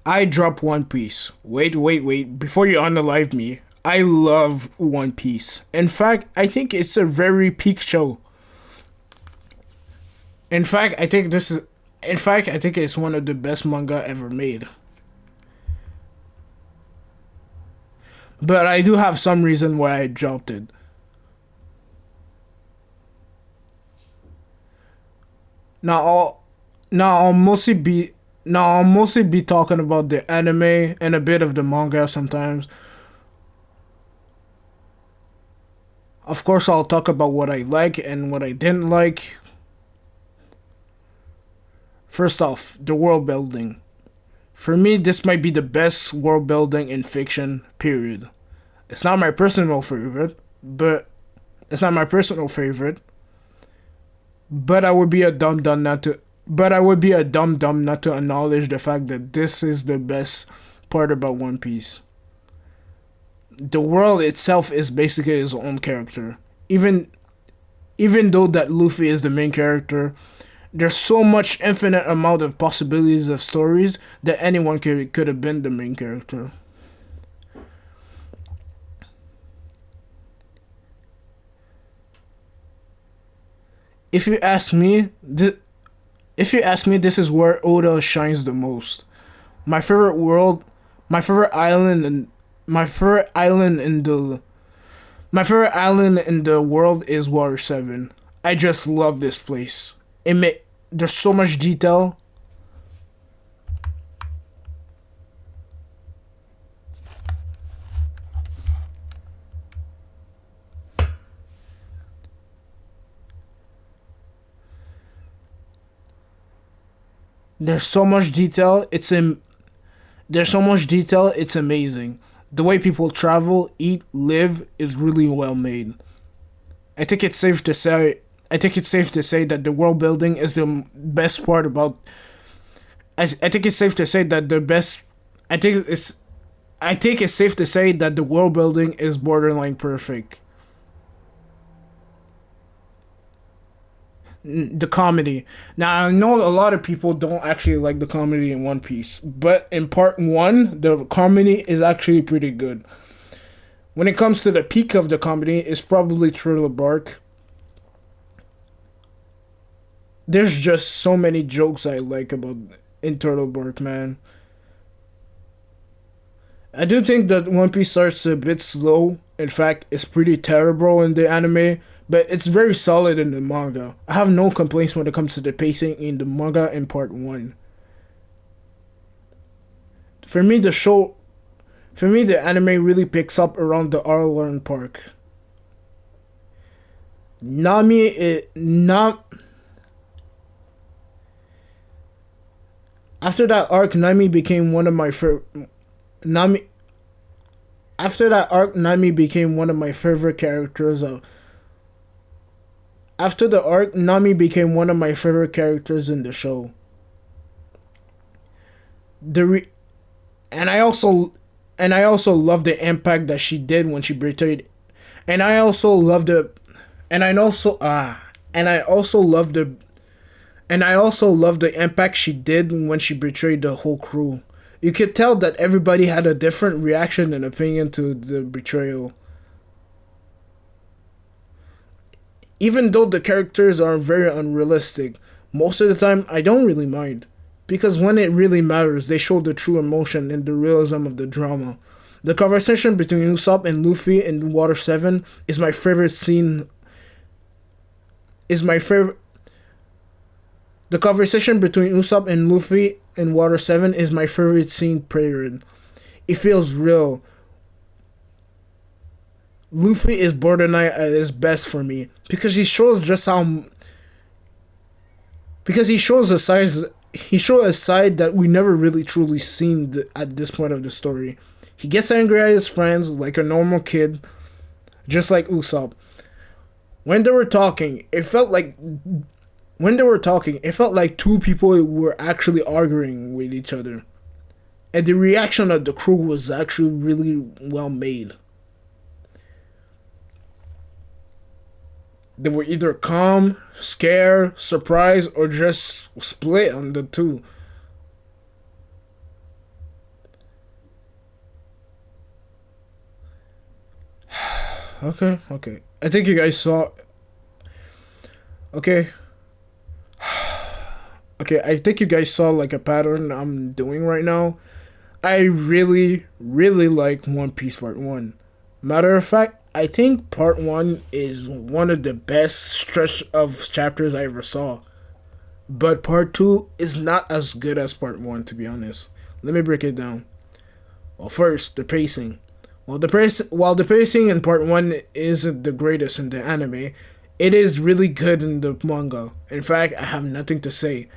I drop One Piece. Wait. Before you unalive me, I love One Piece. In fact, I think it's a very peak show. In fact, I think this is. In fact, I think it's one of the best manga ever made. But I do have some reason why I dropped it. Now, I'll now I'll mostly be I'll mostly be talking about the anime and a bit of the manga sometimes. Of course, I'll talk about what I like and what I didn't like. First off, the world building. For me, this might be the best world building in fiction, period. It's not my personal favorite, but it's not my personal favorite, but I would be a dumb dumb not to but I would be a dumb dumb not to acknowledge the fact that this is the best part about One Piece. The world itself is basically his own character. Even even though that Luffy is the main character, there's so much infinite amount of possibilities of stories that anyone could have been the main character. If you ask me, this is where Oda shines the most. My favorite world, my favorite island, and my favorite island in the my favorite island in the world is Water Seven. I just love this place. There's so much detail. There's so much detail. There's so much detail. It's amazing. The way people travel, eat, live is really well made. I think it's safe to say. I think it's safe to say that the world building is the best part about. I think it's safe to say that the best. I think it's. I think it's safe to say that the world building is borderline perfect. The comedy. Now I know a lot of people don't actually like the comedy in One Piece, but in part one, the comedy is actually pretty good. When it comes to the peak of the comedy, it's probably Thriller Bark. There's just so many jokes I like about in Turtle Bark, man. I do think that One Piece starts a bit slow. In fact, it's pretty terrible in the anime, but it's very solid in the manga. I have no complaints when it comes to the pacing in the manga in part one. For me, the anime really picks up around the Arlong Park. Nami, it, not after that arc, Nami became one of my Nami. After that arc, Nami became one of my favorite characters. After the arc, Nami became one of my favorite characters in the show. The re- and I also love the impact that she did when she betrayed. And I also love the and I also and I also love the and I also love the impact she did when she betrayed the whole crew. You could tell that everybody had a different reaction and opinion to the betrayal. Even though the characters are very unrealistic, most of the time I don't really mind. Because when it really matters, they show the true emotion and the realism of the drama. The conversation between Usopp and Luffy in Water 7 is my favorite scene. Is my favorite. The conversation between Usopp and Luffy in Water 7 is my favorite scene, period. It feels real. Luffy is borderline at his best for me because he shows he shows a side that we never really truly seen at this point of the story. He gets angry at his friends like a normal kid, just like Usopp. When they were talking, it felt like two people were actually arguing with each other, and the reaction of the crew was actually really well made. They were either calm, scared, surprised, or just split on the two. Okay, okay. I think you guys saw. Okay, okay. I think you guys saw like a pattern I'm doing right now. I really, really like One Piece Part 1. Matter of fact, I think Part 1 is one of the best stretch of chapters I ever saw. But Part 2 is not as good as Part 1, to be honest. Let me break it down. Well, first, the pacing. While the pacing in Part 1 isn't the greatest in the anime, it is really good in the manga. In fact, I have nothing to say.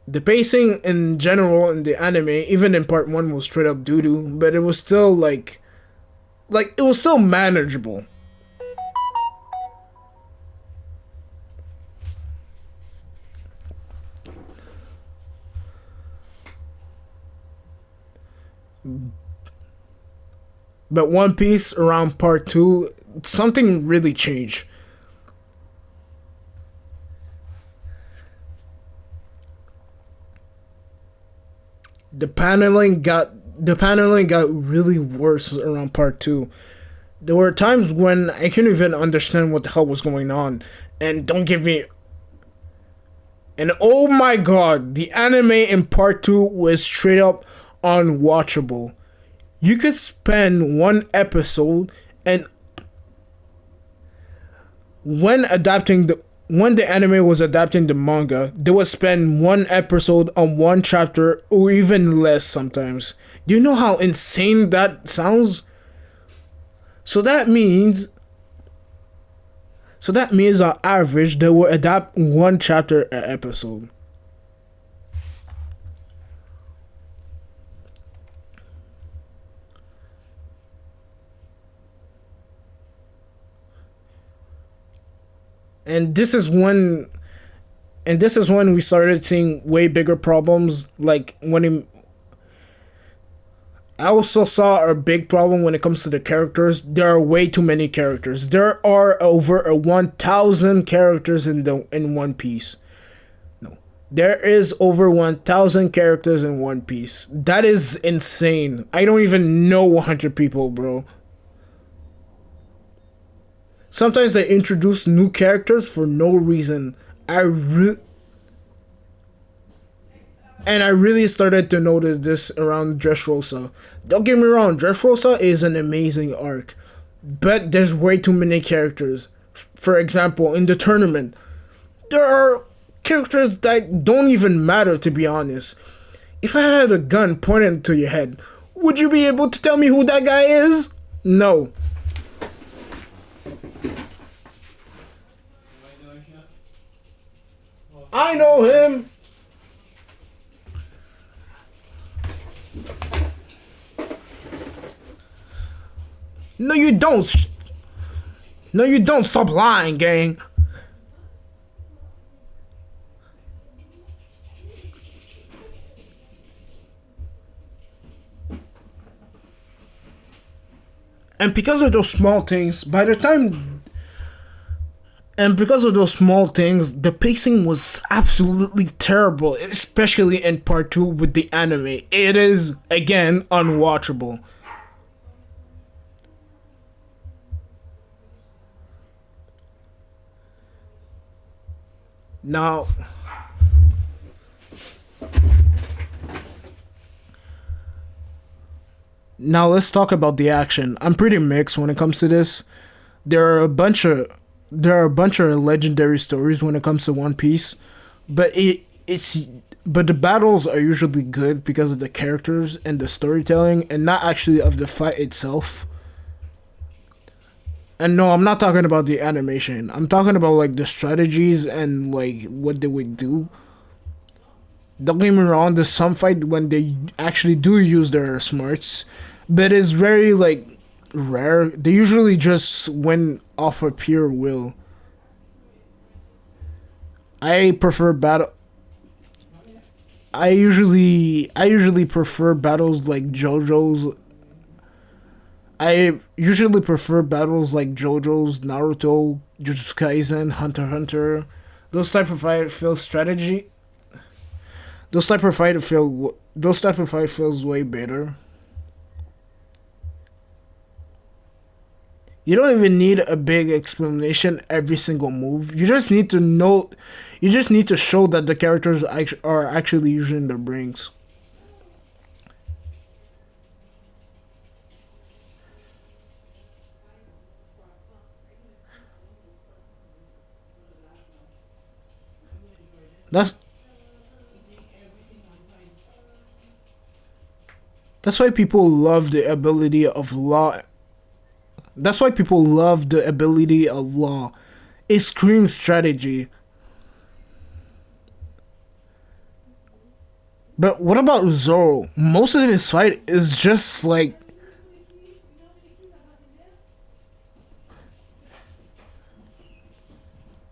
The pacing in general in the anime, even in part one, was straight up doo doo, but it was still like it was still manageable. But One Piece around part two, something really changed. The paneling got really worse around part two. There were times when I couldn't even understand what the hell was going on. And don't give me and oh my god, the anime in part two was straight up unwatchable. You could spend one episode and when adapting the when the anime was adapting the manga, they would spend one episode on one chapter or even less sometimes. Do you know how insane that sounds? So that means on average they will adapt one chapter a episode. And this is when we started seeing way bigger problems like I also saw a big problem when it comes to the characters. There are way too many characters. There are over a 1,000 characters in One Piece. No, there is over 1,000 characters in One Piece. That is insane. I don't even know 100 people, bro. Sometimes they introduce new characters for no reason. I re- and I really started to notice this around Dressrosa. Don't get me wrong, Dressrosa is an amazing arc, but there's way too many characters. For example, in the tournament, there are characters that don't even matter, to be honest. If I had a gun pointed to your head, would you be able to tell me who that guy is? No. I know him. No, you don't. No, you don't. Stop lying, gang. And because of those small things, by the time and because of those small things, the pacing was absolutely terrible, especially in part two with the anime. It is again unwatchable. Now, let's talk about the action. I'm pretty mixed when it comes to this. There are a bunch of legendary stories when it comes to One Piece, but the battles are usually good because of the characters and the storytelling and not actually of the fight itself. And no, I'm not talking about the animation. I'm talking about like the strategies and like what they would do. Don't get me wrong, there's some fight when they actually do use their smarts, but it's very like rare. They usually just win off of pure will. I prefer battle. I usually prefer battles like JoJo's. I usually prefer battles like JoJo's, Naruto, Jujutsu Kaisen, Hunter x Hunter. Those type of fight feel strategy. Those type of fight feels way better. You don't even need a big explanation every single move. You just need to know. You just need to show that the characters are actually using their brains. That's that's why people love the ability of law. That's why people love the ability of law. It screams strategy. But what about Zoro? Most of his fight is just like.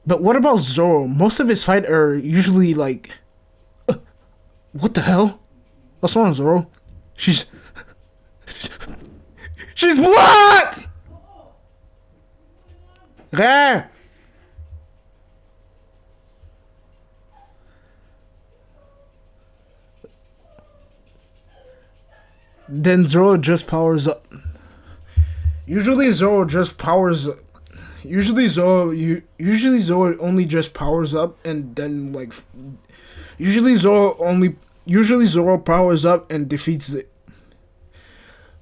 But what about Zoro? Most of his fight are usually like, what the hell? What's wrong, Zoro? She's she's black. Yeah. Then Zoro just powers up. Usually Zoro just powers. Usually Zoro only just powers up and then like. Usually Zoro only. Usually Zoro powers up and defeats it.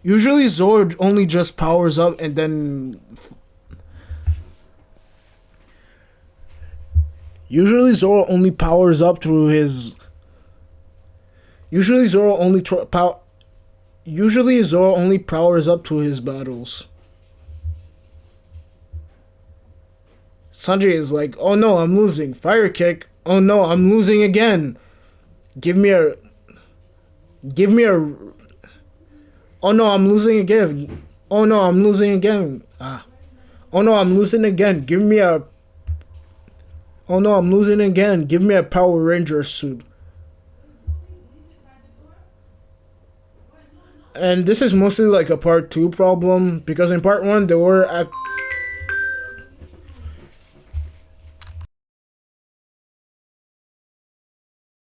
Usually Zoro only just powers up and then. Usually Zoro only powers up through his. Usually Zoro only power. Usually Zoro only powers up to his battles. Sanjay is like, oh no, I'm losing. Fire kick. Oh no, I'm losing again. Give me a. Give me a. Oh no, I'm losing again. Oh no, I'm losing again. Ah. Oh no, I'm losing again. Give me a. Oh no, I'm losing again. Give me a Power Ranger suit. And this is mostly like a part two problem because in part one they were